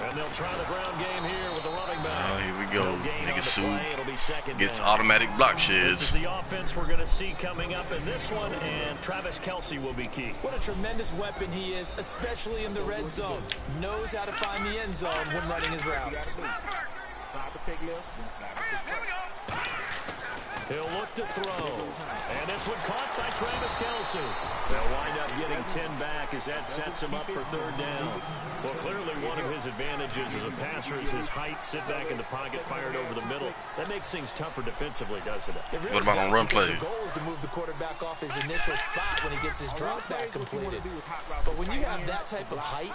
And they'll try the ground game here with the running back. Oh, here we go. Nigga Sue gets automatic block sheds. This is the offense we're going to see coming up in this one, and Travis Kelce will be key. What a tremendous weapon he is, especially in the red zone. Knows how to find the end zone when running his routes. He'll look to throw. And this one caught by Travis Kelce. They'll wind up getting 10 back as that sets him up for third down. Well, clearly one of his advantages as a passer is his height. Sit back in the pocket, fired over the middle. That makes things tougher defensively, doesn't it? Really what about on run plays? The goal is to move the quarterback off his initial spot when he gets his drop back completed. But when you have that type of height,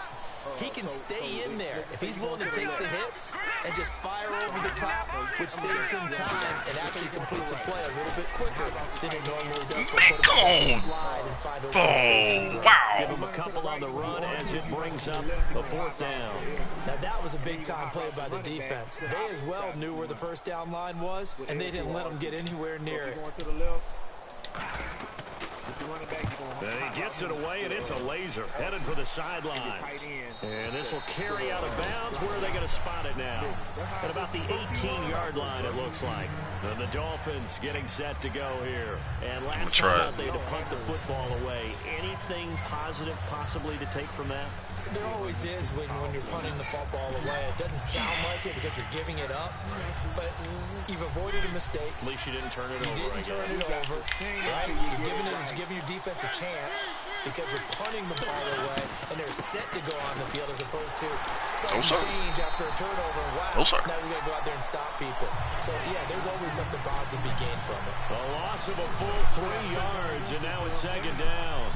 he can stay in there if he's willing to take the hits and just fire over the top, which saves him time and actually completes a play a little bit quicker than it normally does. Oh, wow. Give him a couple on the run as it brings up a fourth down. Now that was a big-time play by the defense. They as well knew where the first down line was, and they didn't let him get anywhere near it. And he gets it away, and it's a laser headed for the sidelines. And this will carry out of bounds. Where are they going to spot it now? At about the 18-yard line, it looks like. And the Dolphins getting set to go here. And last time out, they had to punt the football away. Anything positive possibly to take from that? There always is when you're punting the football away. It doesn't sound like it because you're giving it up, but you've avoided a mistake. At least you didn't turn it over. You didn't turn it over, right? You're giving your defense a chance because you're punting the ball away, and they're set to go on the field as opposed to sudden change after a turnover. Wow, now we got to go out there and stop people. So, yeah, there's always something positive to be gained from it. A loss of a full 3 yards, and now it's second down.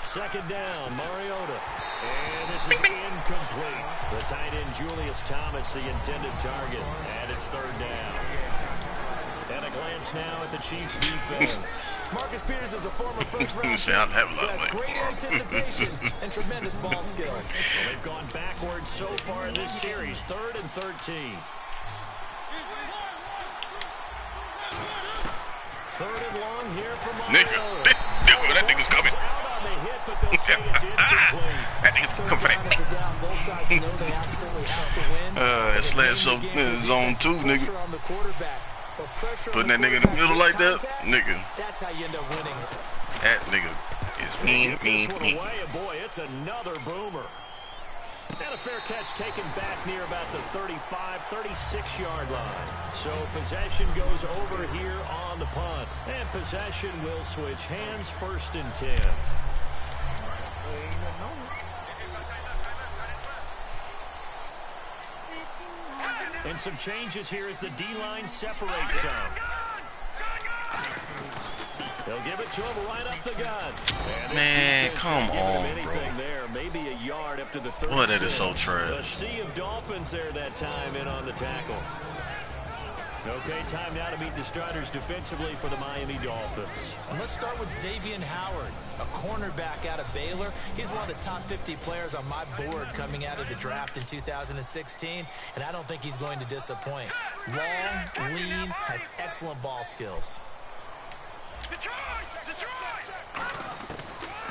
Second down, Mariota. And this is incomplete. The tight end, Julius Thomas, the intended target. And it's third down. And a glance now at the Chiefs' defense. Marcus Peters is a former first-round pick who has great anticipation and tremendous ball skills. Well, they've gone backwards so far in this series. 3rd and 13. 3rd and long here from Mariota. Nigga, that nigga's coming. That nigga's coming for that. It's last so zone 2, nigga. Putting that nigga in the middle like that, nigga. That's how you end up winning it. That nigga is mean. Boy, it's another boomer. And a fair catch taken back near about the 35, 36-yard line. So possession goes over here on the punt. And possession will switch hands, 1st and 10. And some changes here as the D-line separates some. They'll give it to him right up the gut. Man, come on, bro. There, maybe a yard up to the 36. Boy, that is so trash. A sea of Dolphins there that time in on the tackle. Okay, time now to meet the starters defensively for the Miami Dolphins. And let's start with Xavier Howard, a cornerback out of Baylor. He's one of the top 50 players on my board coming out of the draft in 2016, and I don't think he's going to disappoint. Long, lean, has excellent ball skills.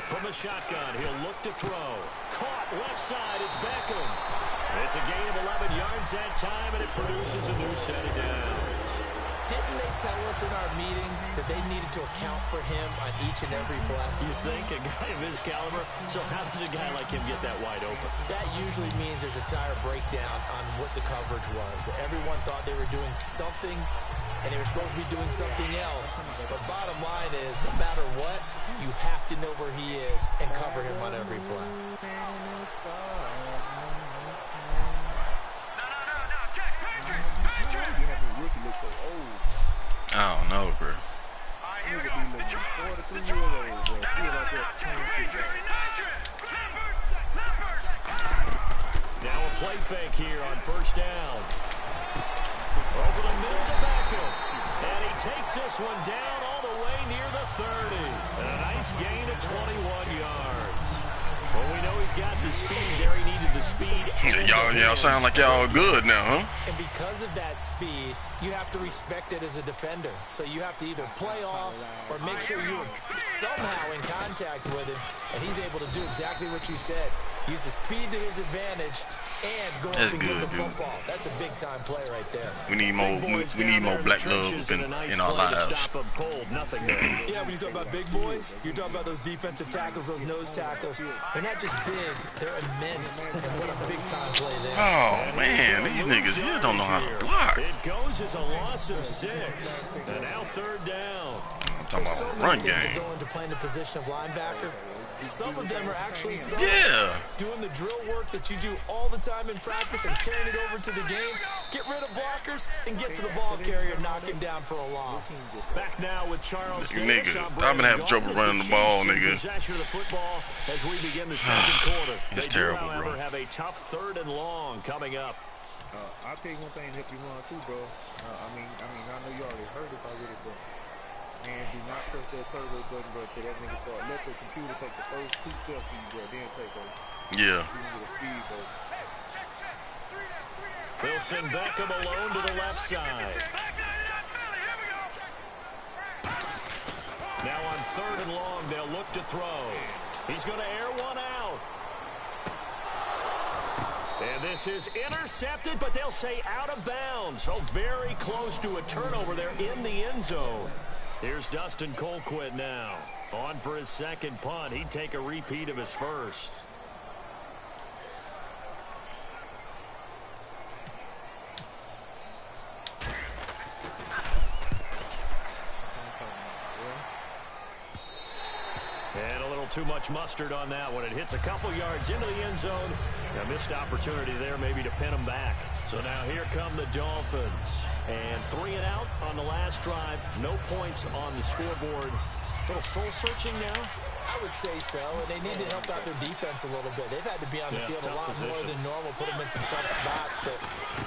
From the shotgun, he'll look to throw. Caught left side, it's Beckham. It's a gain of 11 yards that time, and it produces a new set of downs. Didn't they tell us in our meetings that they needed to account for him on each and every play? You think a guy of his caliber? So how does a guy like him get that wide open? That usually means there's a tire breakdown on what the coverage was. That everyone thought they were doing something, and they were supposed to be doing something else. But bottom line is, no matter what, you have to know where he is and cover him on every play. I don't know, bro. Now a play fake here on 1st down. Over the middle to Beckham. And he takes this one down all the way near the 30. And a nice gain of 21 yards. Well, we know he's got the speed there. He needed the speed. Y'all sound like y'all good now, huh? And because of that speed, you have to respect it as a defender. So you have to either play off or make sure you're somehow in contact with him. And he's able to do exactly what you said. Use the speed to his advantage and go up and get the football. That's a big-time play right there. We need more black love in our lives. Yeah, when you talk about big boys, you're talking about those defensive tackles, those nose tackles. They're not just big, they're immense. And what a big-time play there. Oh, man, these niggas here don't know how to block. It goes as a loss of 6. And now 3rd down. I'm talking about a run game. Go into playing the position of linebacker. Some of them are actually doing the drill work that you do all the time in practice and carrying it over to the game. Get rid of blockers and get to the ball carrier and knock him down for a loss. Back now with Charles Davis. Nigga, I've been having trouble running the ball, nigga. Possession of the football as we begin the 2nd quarter. It's terrible, however, bro. Have a tough 3rd and long coming up. I'll tell you one thing to help you run too, bro. I know you already heard this already, but man, do not press that turbo button, bro, till that nigga start. Let the computer take the first 2 steps for you, bro, then take over. Yeah. They'll send Beckham alone to the left side. Now on 3rd and long, they'll look to throw. He's going to air one out. And this is intercepted, but they'll say out of bounds. So very close to a turnover there in the end zone. Here's Dustin Colquitt now. On for his 2nd punt. He'd take a repeat of his first. And a little too much mustard on that one. It hits a couple yards into the end zone. A missed opportunity there maybe to pin them back. So now here come the Dolphins. And 3 and out on the last drive. No points on the scoreboard. A little soul-searching now? I would say so, and they need to help out their defense a little bit. They've had to be on the field a lot more than normal, put them in some tough spots. But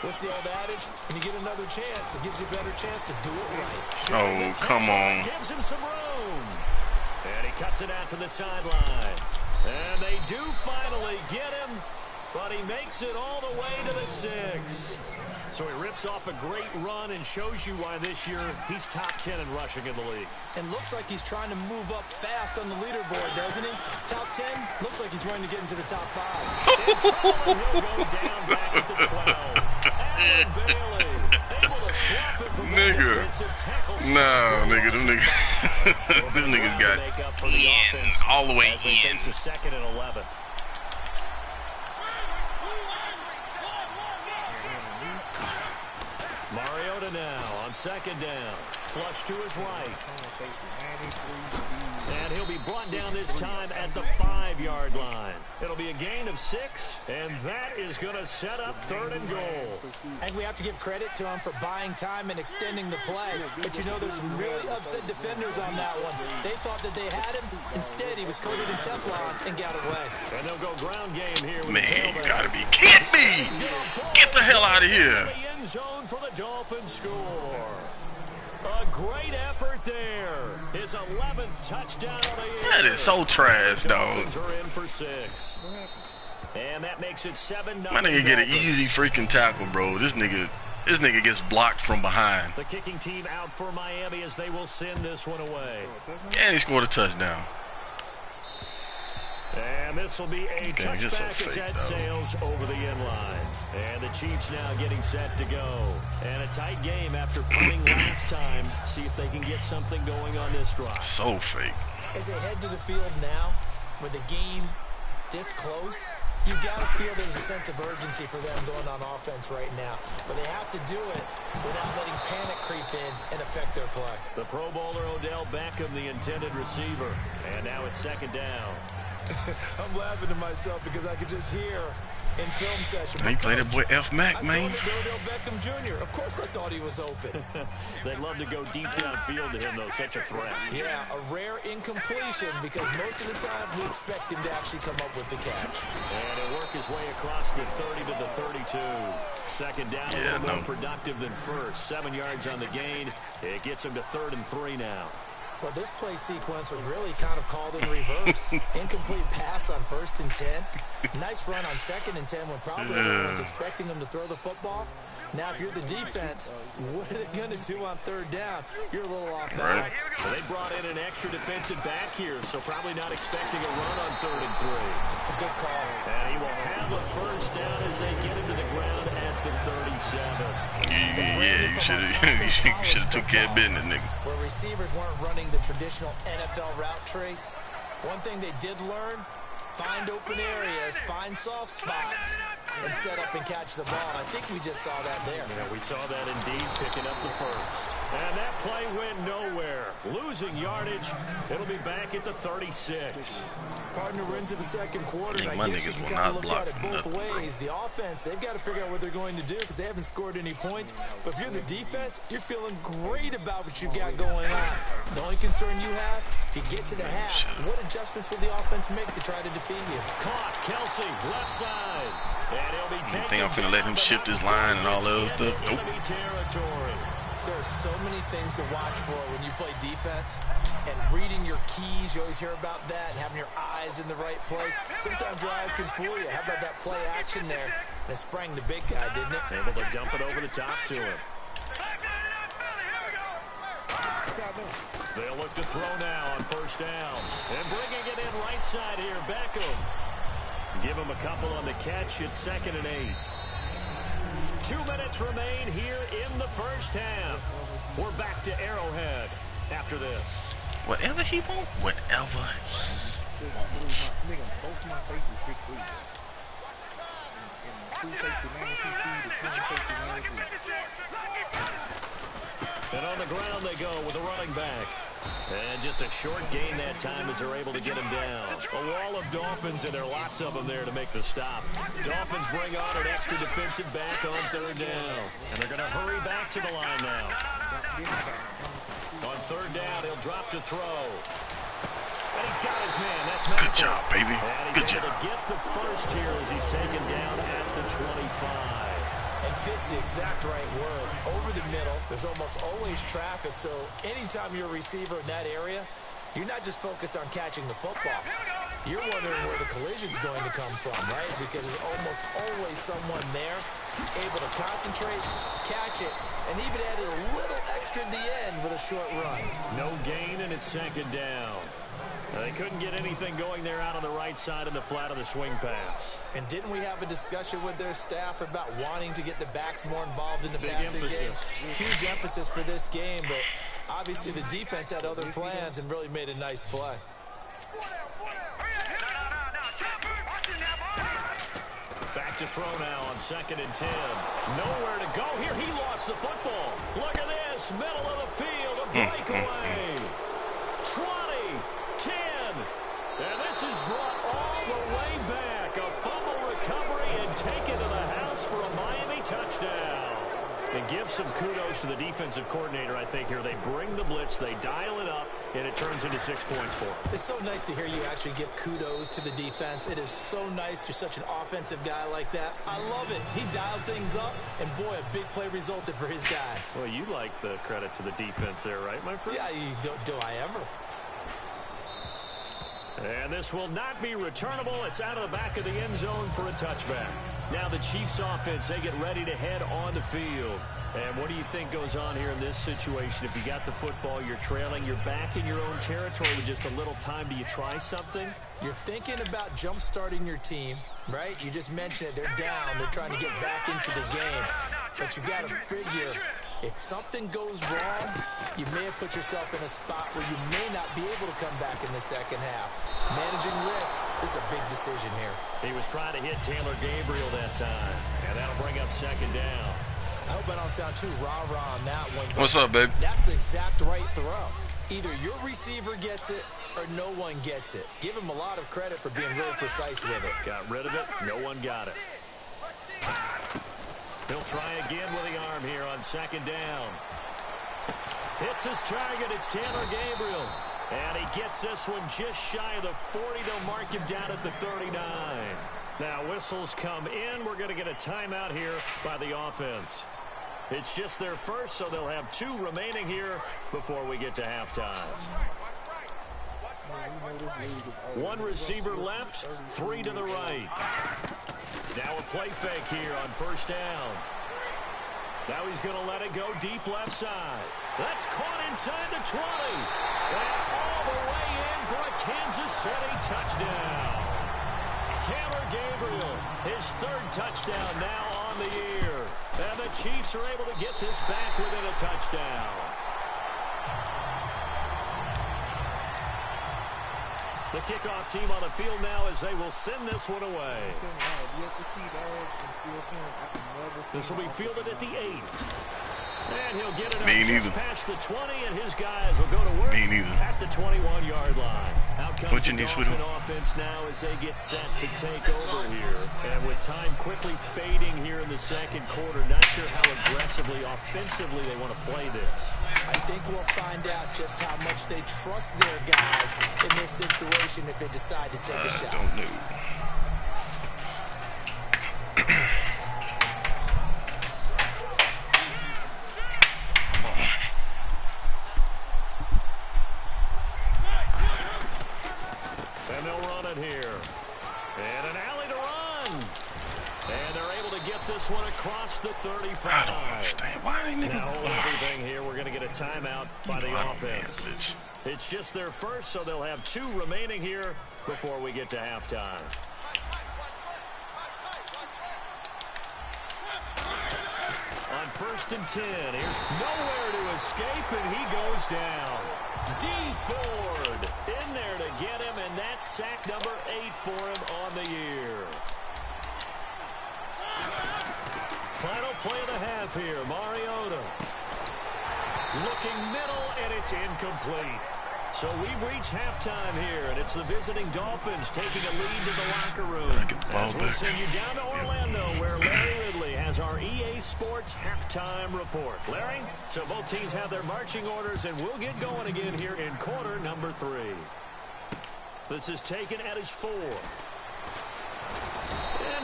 what's the old adage? When you get another chance, it gives you a better chance to do it right. Oh, come on. Gives him some room. And he cuts it out to the sideline. And they do finally get him, but he makes it all the way to the 6. So he rips off a great run and shows you why this year he's top 10 in rushing in the league. And looks like he's trying to move up fast on the leaderboard, doesn't he? Top 10, looks like he's running to get into the top 5. And he'll go down back at the 12. Allen Bailey able to swap it from Nigga. defensive tackle. No, nigga, them niggas, them niggas got in, all the way in. It's a 2nd and 11. Mariota now on 2nd down. Flush to his right. And he'll be brought down this time at the 5-yard line. It'll be a gain of 6, and that is going to set up 3rd and goal. And we have to give credit to him for buying time and extending the play. But you know, there's some really upset defenders on that one. They thought that they had him. Instead, he was coated in Teflon and got away. And they'll go ground game here. With Man, you gotta be kidding me. Get the hell out of here. The end zone for the Dolphins score. A great effort there. His 11th touchdown of the year. That is so trash, dog. Dolphins are in for 6. And that makes it 7-0. My nigga get an easy freaking tackle, bro. This nigga gets blocked from behind. The kicking team out for Miami as they will send this one away. And he scored a touchdown. And this will be a touchback as that sails over the end line. And the Chiefs now getting set to go. And a tight game after punting last time. See if they can get something going on this drive. So fake. As they head to the field now, with the game this close, you got to feel there's a sense of urgency for them going on offense right now. But they have to do it without letting panic creep in and affect their play. The Pro Bowler Odell Beckham, the intended receiver. And now it's 2nd down. I'm laughing to myself because I could just hear in film session. He played that boy F. Mac, man. Odell Beckham Jr. Of course I thought he was open. They'd love to go deep downfield to him, though. Such a threat. Yeah, a rare incompletion because most of the time we expect him to actually come up with the catch. And he'll work his way across the 30 to the 32. 2nd down, a little more productive than first. 7 yards on the gain. It gets him to 3rd and 3 now. Well, this play sequence was really kind of called in reverse. Incomplete pass on 1st and 10. Nice run on 2nd and 10 when probably everyone was expecting him to throw the football. Now, if you're the defense, what are they going to do on 3rd down? You're a little off balance. Right. Well, they brought in an extra defensive back here, so probably not expecting a run on 3rd and 3. A good call. And he will have a 1st down as they get him to the ground at the 37. Yeah, you should have took care of business, nigga. Where receivers weren't running the traditional NFL route tree, one thing they did learn, find open areas, find soft spots, and set up and catch the ball. And I think we just saw that there. Yeah, we saw that indeed, picking up the 1st. And that play went nowhere. Losing yardage. It'll be back at the 36. Partner, we're into the 2nd quarter. Yeah, and my I guess you niggas can will kind of not look at it block both nothing. ways. The offense, they've got to figure out what they're going to do because they haven't scored any points. But if you're the defense, you're feeling great about what you've got going on. The only concern you have, if you get to the half, what adjustments will the offense make to try to defeat you? Caught, Kelsey, left side. And he'll be taken. You think I'm finna let him shift his line and all that other stuff? Nope. Territory. There's so many things to watch for when you play defense, and reading your keys, you always hear about that, and having your eyes in the right place. Sometimes your eyes can fool you. How about that play action there? And it sprang the big guy, didn't it? Able to dump it over the top to him. They'll look to throw now on 1st down. And bringing it in right side here, Beckham. Give him a couple on the catch. It's 2nd and 8. 2 minutes remain here in the 1st half. We're back to Arrowhead after this. Whatever he wants, whatever he wants. Both my faces 6'3". And 2 safety, 92, the 20 safety, 93. And on the ground they go with a running back. And just a short gain that time as they're able to get him down. A wall of Dolphins, and there are lots of them there to make the stop. Dolphins bring on an extra defensive back on 3rd down. And they're going to hurry back to the line now. On 3rd down, he'll drop to throw. And he's got his man. That's Malcolm. Good job, baby. Good job. To get the 1st here as he's taken down at the 25. And fits the exact right word. Over the middle, there's almost always traffic, so anytime you're a receiver in that area, you're not just focused on catching the football. You're wondering where the collision's going to come from, right? Because there's almost always someone there able to concentrate, catch it, and even added a little extra at the end with a short run. No gain, and it's 2nd down. They couldn't get anything going there out on the right side in the flat of the swing pass. And didn't we have a discussion with their staff about wanting to get the backs more involved in the passing game? Huge emphasis for this game, but obviously the defense had other plans and really made a nice play. Back to throw now on 2nd and 10. Nowhere to go here. He lost the football. Look at this. Middle of the field. A breakaway. 20. 10. And this is brought all the way back. A fumble recovery and taken to the house for a Miami touchdown. And give some kudos to the defensive coordinator, I think, here. They bring the blitz, they dial it up, and it turns into 6 points for them. It's so nice to hear you actually give kudos to the defense. It is so nice. You're such an offensive guy like that. I love it. He dialed things up, and boy, a big play resulted for his guys. Well, you like the credit to the defense there, right, my friend? Yeah, do I ever? And this will not be returnable. It's out of the back of the end zone for a touchback. Now the Chiefs offense, they get ready to head on the field. And what do you think goes on here in this situation? If you got the football, you're trailing, you're back in your own territory with just a little time. Do you try something? You're thinking about jump-starting your team, right? You just mentioned it. They're down. They're trying to get back into the game. But you got to figure, if something goes wrong, you may have put yourself in a spot where you may not be able to come back in the second half. Managing risk is a big decision here. He was trying to hit Taylor Gabriel that time, and that'll bring up 2nd down. I hope I don't sound too rah-rah on that one. What's up, babe? That's the exact right throw. Either your receiver gets it or no one gets it. Give him a lot of credit for being really precise with it. Got rid of it. No one got it. He'll try again with the arm here on 2nd down. Hits his target. It's Taylor Gabriel. And he gets this one just shy of the 40. They'll mark him down at the 39. Now whistles come in. We're going to get a timeout here by the offense. It's just their first, so they'll have 2 remaining here before we get to halftime. 1 receiver left, 3 to the right. Now a play fake here on first down. Now he's going to let it go deep left side. That's caught inside the 20. And all the way in for a Kansas City touchdown. Taylor Gabriel, his 3rd touchdown now on the year. And the Chiefs are able to get this back within a touchdown. The kickoff team on the field now as they will send this one away. This will be fielded at the 8. And he'll get it up just past the 20, and his guys will go to work at the 21-yard line. Out comes the Dolphin offense now as they get set to take over here. And with time quickly fading here in the second quarter, not sure how aggressively, offensively they want to play this. I think we'll find out just how much they trust their guys in this situation if they decide to take a shot. I don't know. And they'll run it here. And an alley to run. And they're able to get this one across the 35. I don't understand. Why they niggas... Now everything here, we're going to get a timeout by the offense. It's just their first, so they'll have 2 remaining here before we get to halftime. On 1st and 10, here's nowhere to escape, and he goes down. D. Ford in there to get him, and that's sack number 8 for him on the year. Final play of the half here, Mariota. Looking middle, and it's incomplete. So we've reached halftime here, and it's the visiting Dolphins taking a lead to the locker room. As we'll send you down to Orlando, where Larry Ridley has our EA Sports halftime report. Larry, so both teams have their marching orders, and we'll get going again here in quarter number 3. This is taken at his 4. And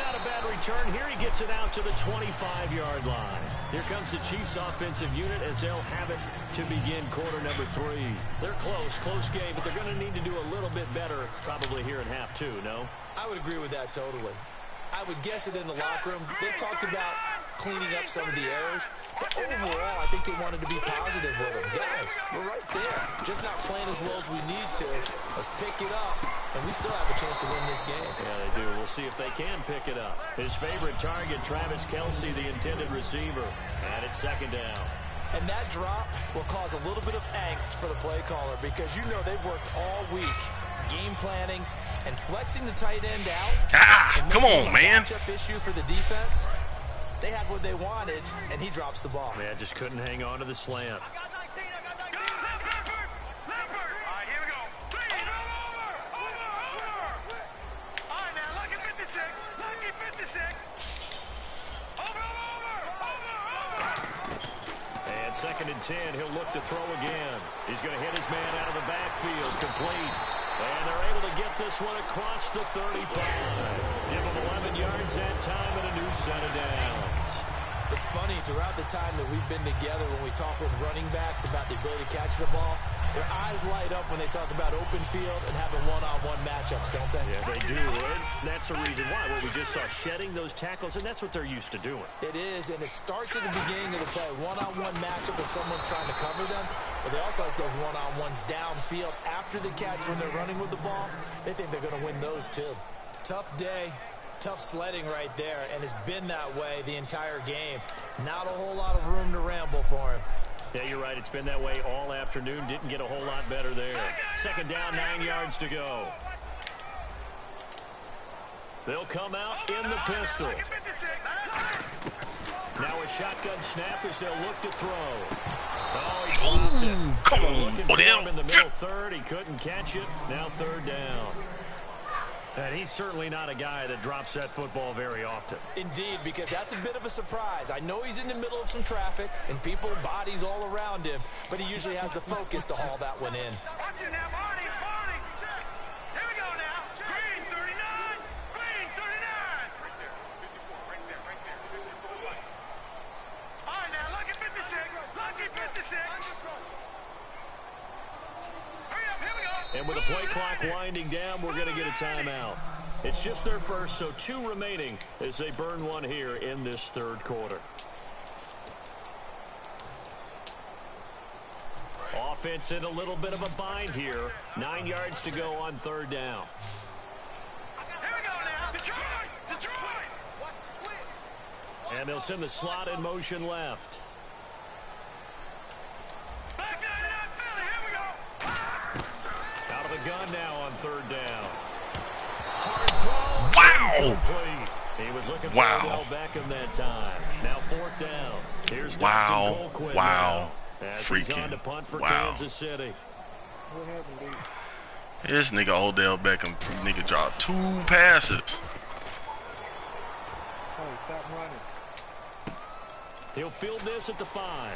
not a bad return here. He gets it out to the 25-yard line. Here comes the Chiefs offensive unit as they'll have it to begin quarter number 3. They're close game, but they're going to need to do a little bit better probably here in half 2, no? I would agree with that totally. I would guess it in the locker room. They talked about cleaning up some of the errors, but overall, I think they wanted to be positive with them. Guys, we're right there. Just not playing as well as we need to. Let's pick it up, and we still have a chance to win this game. Yeah, they do. We'll see if they can pick it up. His favorite target, Travis Kelce, the intended receiver. And it's 2nd down. And that drop will cause a little bit of angst for the play caller because you know they've worked all week game planning and flexing the tight end out. Come on, man. Matchup issue for the defense. They had what they wanted, and he drops the ball. Yeah, just couldn't hang on to the slant. And 2nd and 10, he'll look to throw again. He's going to hit his man out of the backfield, complete. And they're able to get this one across the 35. Give him 11 yards that time and a new set of downs. It's funny, throughout the time that we've been together, when we talk with running backs about the ability to catch the ball, their eyes light up when they talk about open field and having one-on-one matchups, don't they? Yeah, they do. And that's the reason why. Well, we just saw shedding those tackles, and that's what they're used to doing. It is, and it starts at the beginning of the play. One-on-one matchup with someone trying to cover them, but they also like those one-on-ones downfield after the catch when they're running with the ball. They think they're going to win those, too. Tough day. Tough sledding right there, and it's been that way the entire game. Not a whole lot of room to ramble for him. Yeah, you're right. It's been that way all afternoon. Didn't get a whole lot better there. 2nd down, 9 yards to go. They'll come out in the pistol. Now a shotgun snap as they'll look to throw. Oh, he dropped it. Come on, looking for him in the middle 3rd. He couldn't catch it. Now 3rd down. And he's certainly not a guy that drops that football very often. Indeed, because that's a bit of a surprise. I know he's in the middle of some traffic and people, bodies all around him, but he usually has the focus to haul that one in. Watch it now, Barney. Here we go now. Green 39. Green 39. Right there. 54. Right there. 54. All right, now look And with the play clock winding down, we're going to get a timeout. It's just their first, so 2 remaining as they burn one here in this third quarter. Offense in a little bit of a bind here. 9 yards to go on third down. Here we go now. Detroit! Detroit! And they'll send the slot in motion left. Back 99 Philly. Here we go. Out of the gun now on third down. Hard throw. Wow. He was looking for Wow. Odell Beckham that time. Now fourth down. Here's Wow. Dustin Colquitt Wow. now, as Freaking. he's on to punt for Wow. Kansas City. What happened, Lee? This nigga Odell Beckham nigga dropped 2 passes. Hey, stop running. He'll field this at the 5.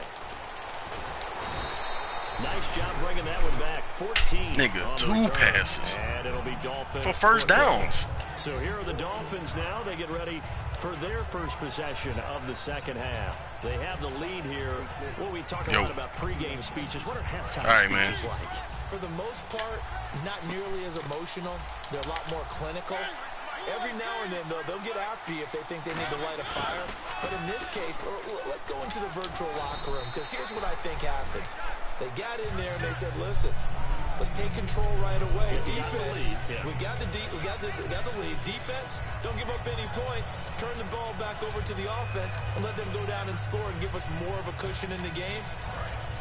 Nice job bringing that one back. 14. Nigga, on the 2 return. passes. And it'll be Dolphins For first downs. So here are the Dolphins now. They get ready for their first possession of the second half. They have the lead here. What we talk a lot about pregame speeches. What are halftime speeches like? For the most part, not nearly as emotional. They're a lot more clinical. Every now and then, though, they'll get after you if they think they need to light a fire. But in this case, let's go into the virtual locker room, because here's what I think happened. They got in there and they said, listen, let's take control right away. Defense, we got the lead. Defense, don't give up any points. Turn the ball back over to the offense and let them go down and score and give us more of a cushion in the game.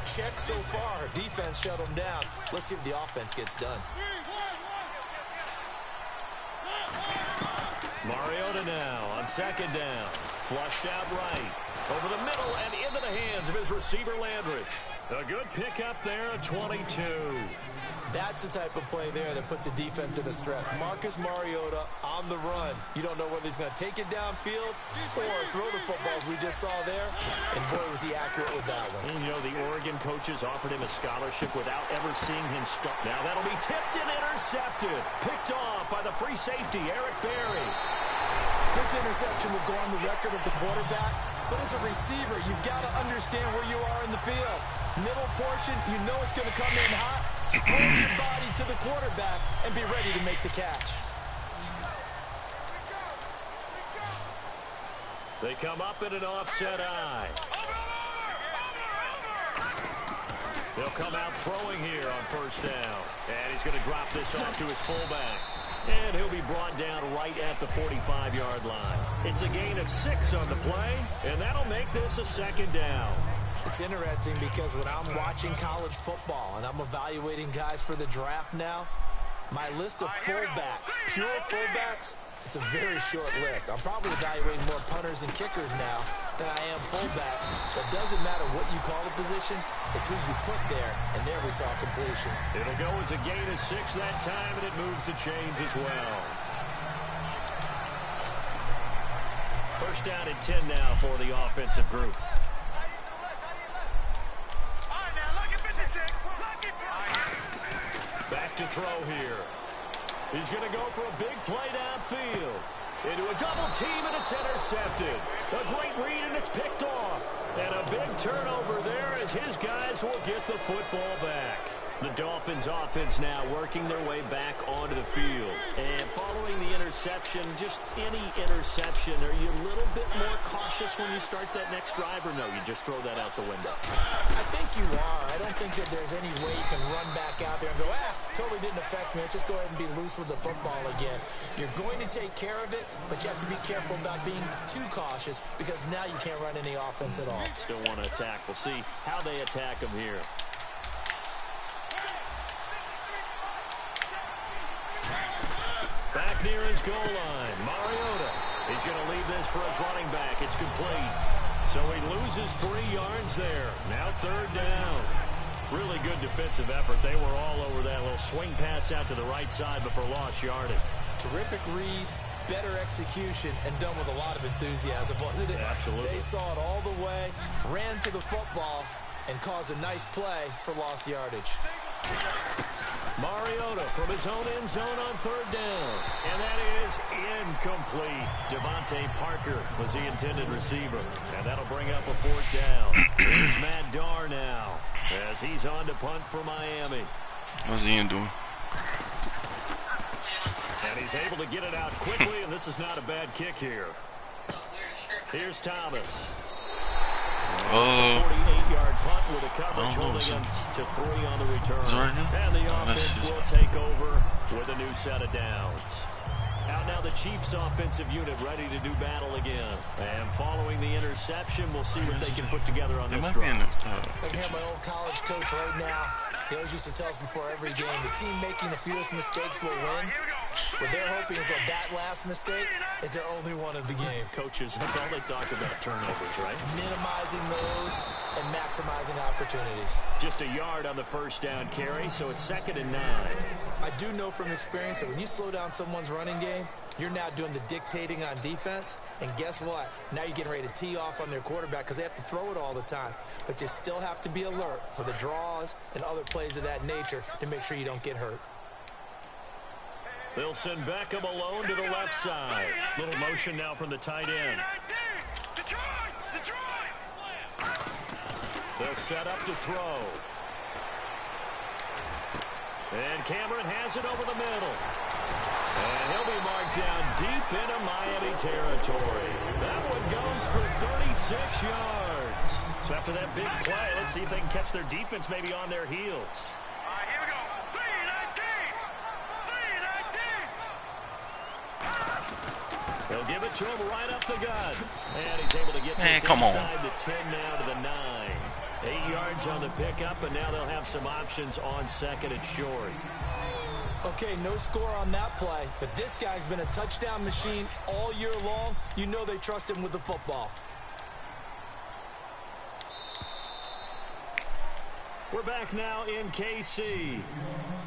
Check so far. Defense shut them down. Let's see if the offense gets done. Mariota now on second down. Flushed out right. Over the middle and into the hands of his receiver, Landry. A good pickup there at 22. That's the type of play there that puts a defense into stress. Marcus Mariota on the run. You don't know whether he's going to take it downfield or throw the footballs we just saw there. And boy, was he accurate with that one. And, you know, the Oregon coaches offered him a scholarship without ever seeing him start. Now that'll be tipped and intercepted. Picked off by the free safety, Eric Berry. This interception will go on the record of the quarterback. But as a receiver, you've got to understand where you are in the field. Middle portion, you know it's going to come in hot. Spread your body to the quarterback and be ready to make the catch. They come up in an offset eye. They'll come out throwing here on first down. And he's going to drop this off to his fullback. And he'll be brought down right at the 45-yard line. It's a gain of 6 on the play, and that'll make this a second down. It's interesting because when I'm watching college football and I'm evaluating guys for the draft now, my list of fullbacks, pure fullbacks, it's a very short list. I'm probably evaluating more punters and kickers now than I am fullbacks. But it doesn't matter what you call the position, it's who you put there, and there we saw completion. It'll go as a gain of 6 that time, and it moves the chains as well. First down and 10 now for the offensive group. Back to throw here. He's going to go for a big play downfield. Into a double team, and it's intercepted. A great read, and it's picked off. And a big turnover there as his guys will get the football back. The Dolphins offense now working their way back onto the field. And following the interception, just any interception, are you a little bit more cautious when you start that next drive, or no, you just throw that out the window? I think you are. I don't think that there's any way you can run back out there and go, totally didn't affect me. Let's just go ahead and be loose with the football again. You're going to take care of it, but you have to be careful about being too cautious because now you can't run any offense at all. Still want to attack. We'll see how they attack him here. Back near his goal line, Mariota. He's going to leave this for his running back. It's complete. So he loses 3 yards there. Now third down. Really good defensive effort. They were all over that little swing pass out to the right side before lost yardage. Terrific read, better execution, and done with a lot of enthusiasm, wasn't it? Absolutely. They saw it all the way, ran to the football, and caused a nice play for lost yardage. Mariota from his own end zone on third down. And that is incomplete. Devontae Parker was the intended receiver. And that'll bring up a fourth down. Here's Matt Darr now as he's on to punt for Miami. What's he doing? He's able to get it out quickly, and this is not a bad kick here. Here's Thomas. 48-yard punt with a coverage holding him to 3 on the return. And the offense will take over with a new set of downs. Out now the Chiefs offensive unit ready to do battle again. And following the interception, we'll see what they can put together on this drive. I can hear my old college coach right now. He always used to tell us before every game, the team making the fewest mistakes will win. What they're hoping is that last mistake is their only one of the game. Coaches, that's all they talk about, turnovers, right? Minimizing those and maximizing opportunities. Just a yard on the first down carry, so it's 2nd and 9. I do know from experience that when you slow down someone's running game, you're now doing the dictating on defense. And guess what? Now you're getting ready to tee off on their quarterback because they have to throw it all the time. But you still have to be alert for the draws and other plays of that nature to make sure you don't get hurt. They'll send Beckham alone to the left side. Little motion now from the tight end. They'll set up to throw. And Cameron has it over the middle. And he'll be marked down deep into Miami territory. That one goes for 36 yards. So after that big play, let's see if they can catch their defense maybe on their heels. Here we go. 3-19. They'll give it to him right up the gut. And he's able to get this inside the 10 now to the 9. 8 yards on the pickup, and now they'll have some options on 2nd and short. Okay, no score on that play, but this guy's been a touchdown machine all year long. You know they trust him with the football. We're back now in KC.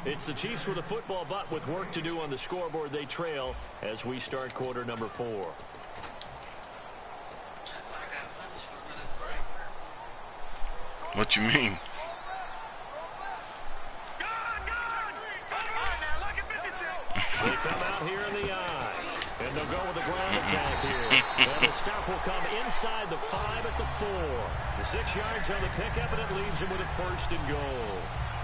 It's the Chiefs with a football, but with work to do on the scoreboard. They trail as we start quarter number 4. What you mean? They come out here in the eye, and they'll go with the ground attack here. And the stop will come inside the 5 at the 4. The 6 yards on the pickup, and it leaves him with a 1st and goal.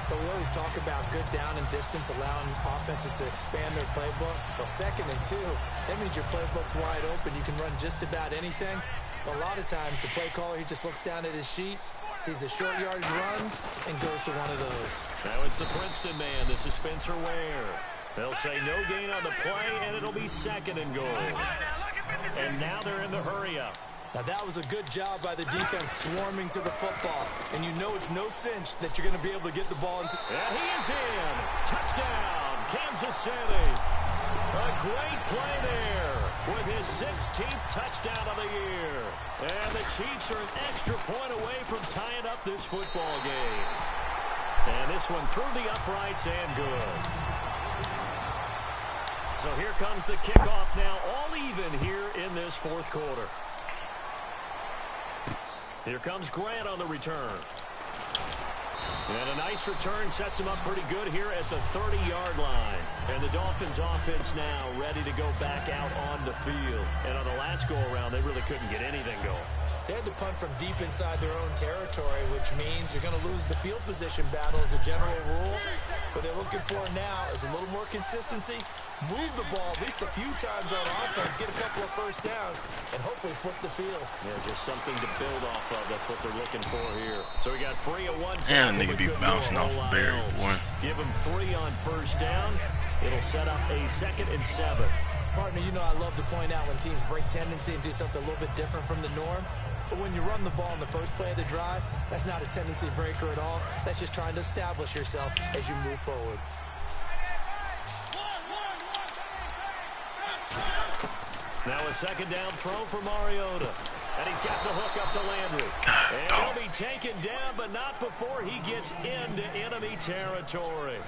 But we always talk about good down and distance, allowing offenses to expand their playbook. Well, 2nd and 2, that means your playbook's wide open. You can run just about anything. But a lot of times, the play caller, he just looks down at his sheet, sees the short yardage runs, and goes to one of those. Now it's the Princeton man. This is Spencer Ware. They'll say no gain on the play, and it'll be 2nd and goal. And now they're in the hurry-up. Now that was a good job by the defense swarming to the football. And you know it's no cinch that you're going to be able to get the ball into... And he is in. Touchdown, Kansas City. A great play there with his 16th touchdown of the year. And the Chiefs are an extra point away from tying up this football game. And this one through the uprights and good. So here comes the kickoff now, all even here in this 4th quarter. Here comes Grant on the return. And a nice return sets him up pretty good here at the 30-yard line. And the Dolphins offense now ready to go back out on the field. And on the last go-around, they really couldn't get anything going. They had to punt from deep inside their own territory, which means you're going to lose the field position battle as a general rule. What they're looking for now is a little more consistency, move the ball at least a few times on offense, get a couple of 1st downs, and hopefully flip the field. Yeah, just something to build off of. That's what they're looking for here. So we got 3 of 1. Damn, nigga be bouncing off Barry, boy. Give him 3 on 1st down. It'll set up a 2nd and 7. Partner, you know I love to point out when teams break tendency and do something a little bit different from the norm. But when you run the ball in the first play of the drive, that's not a tendency breaker at all. That's just trying to establish yourself as you move forward. Now a 2nd down throw for Mariota. And he's got the hook up to Landry. And he'll be taken down, but not before he gets into enemy territory.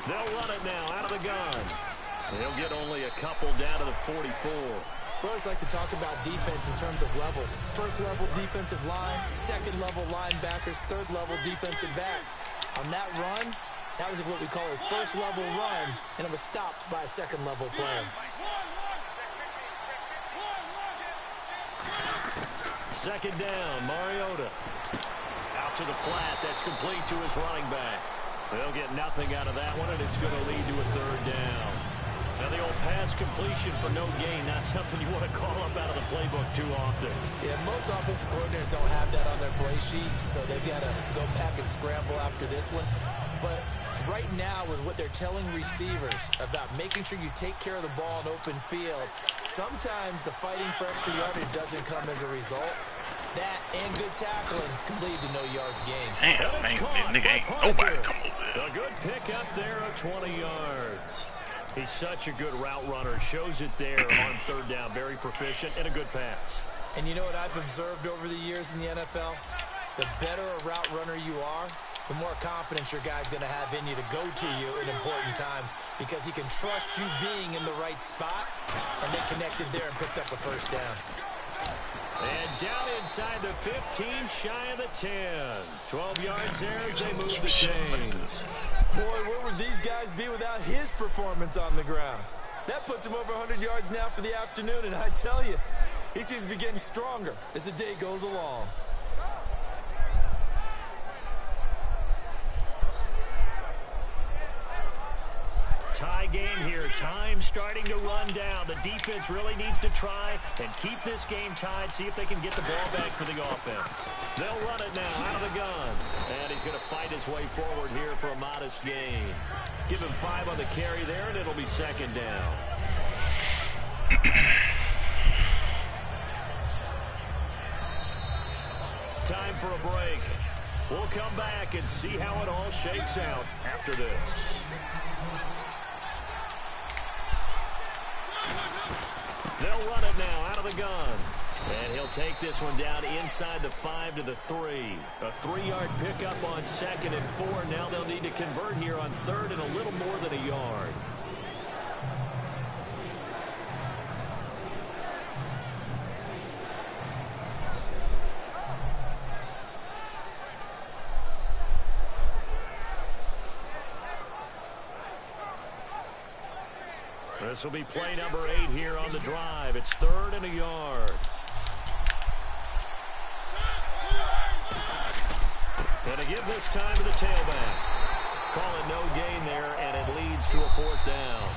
They'll run it now out of the gun. He'll get only a couple down to the 44. We always like to talk about defense in terms of levels. 1st level defensive line, 2nd level linebackers, 3rd level defensive backs. On that run, that was what we call a 1st level run, and it was stopped by a 2nd level player. 2nd down, Mariota. to the flat. That's complete to his running back. They'll get nothing out of that one, and it's going to lead to a third down. Now, the old pass completion for no gain, not something you want to call up out of the playbook too often. Yeah, most offensive coordinators don't have that on their play sheet, so they've got to go back and scramble after this one. But right now, with what they're telling receivers about making sure you take care of the ball in open field, sometimes the fighting for extra yardage doesn't come as a result. That and good tackling can lead to no yards gained. Damn, nigga ain't nobody come over there. A good pick up there of 20 yards. He's such a good route runner. Shows it there on third down. Very proficient and a good pass. And you know what I've observed over the years in the NFL? The better a route runner you are, the more confidence your guy's going to have in you to go to you in important times because he can trust you being in the right spot, and they connected there and picked up a first down. And down inside the 15, shy of the 10. 12 yards there as they move the chains. Boy, where would these guys be without his performance on the ground? That puts him over 100 yards now for the afternoon, and I tell you, he seems to be getting stronger as the day goes along. Tie game here. Time starting to run down. The defense really needs to try and keep this game tied, see if they can get the ball back for the offense. They'll run it now out of the gun. And he's going to fight his way forward here for a modest gain. Give him 5 on the carry there, and it'll be second down. Time for a break. We'll come back and see how it all shakes out after this. They'll run it now out of the gun. And he'll take this one down inside the 5 to the 3. A 3-yard pickup on 2nd and 4. Now they'll need to convert here on 3rd and a little more than a yard. This will be play number 8 here on the drive. It's 3rd and a yard. And to give this time to the tailback. Call it no gain there, and it leads to a 4th down.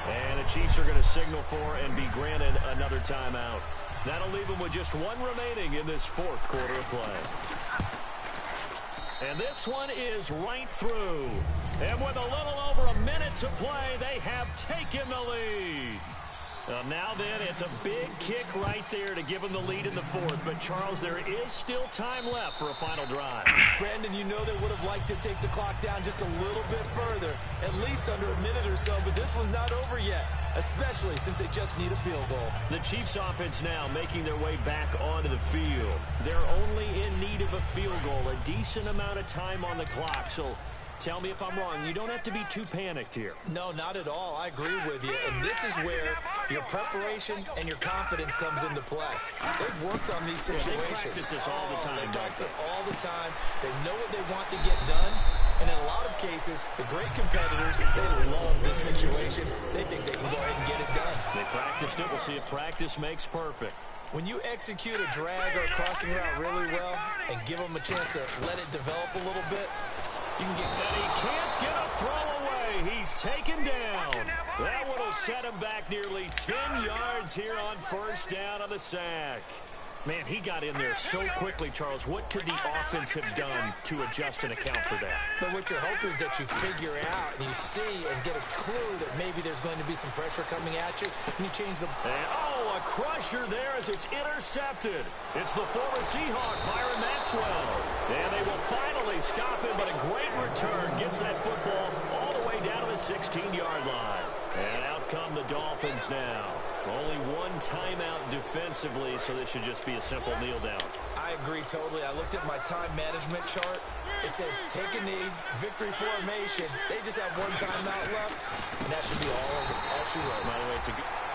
And the Chiefs are going to signal for and be granted another timeout. That'll leave them with just 1 remaining in this 4th quarter of play. And this one is right through. And with a little over a minute to play, they have taken the lead. Now then, it's a big kick right there to give them the lead in the 4th. But, Charles, there is still time left for a final drive. Brandon, you know they would have liked to take the clock down just a little bit further, at least under a minute or so. But this one's not over yet, especially since they just need a field goal. The Chiefs offense now making their way back onto the field. They're only in need of a field goal, a decent amount of time on the clock. So tell me if I'm wrong. You don't have to be too panicked here. No, not at all. I agree with you. And this is where your preparation and your confidence comes into play. They've worked on these situations. They practice this all the time. They practice it all the time. They know what they want to get done. And in a lot of cases, the great competitors, they love this situation. They think they can go ahead and get it done. They practiced it. We'll see if practice makes perfect. When you execute a drag or a crossing route really well and give them a chance to let it develop a little bit, you can get that. And he can't get a throw away. He's taken down. That one will set him back nearly 10 yards here on 1st down on the sack. Man, he got in there so quickly, Charles. What could the offense have done to adjust and account for that? But what you're hoping is that you figure out and you see and get a clue that maybe there's going to be some pressure coming at you, and you change the... And, oh, a crusher there as it's intercepted. It's the former Seahawk, Byron Maxwell. And they will finally stop him, but a great return gets that football all the way down to the 16-yard line. And out come the Dolphins now. Only 1 timeout defensively, so this should just be a simple kneel down. I agree totally. I looked at my time management chart. It says take a knee, victory formation. They just have 1 timeout left, and that should be all she wrote. By the way,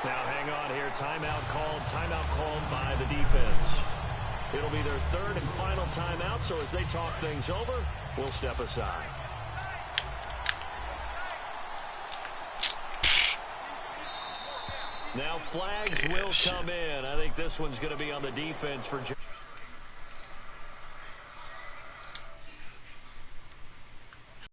now hang on here. Timeout called by the defense. It'll be their 3rd and final timeout, so as they talk things over, we'll step aside. Now flags will come in. I think this one's going to be on the defense for...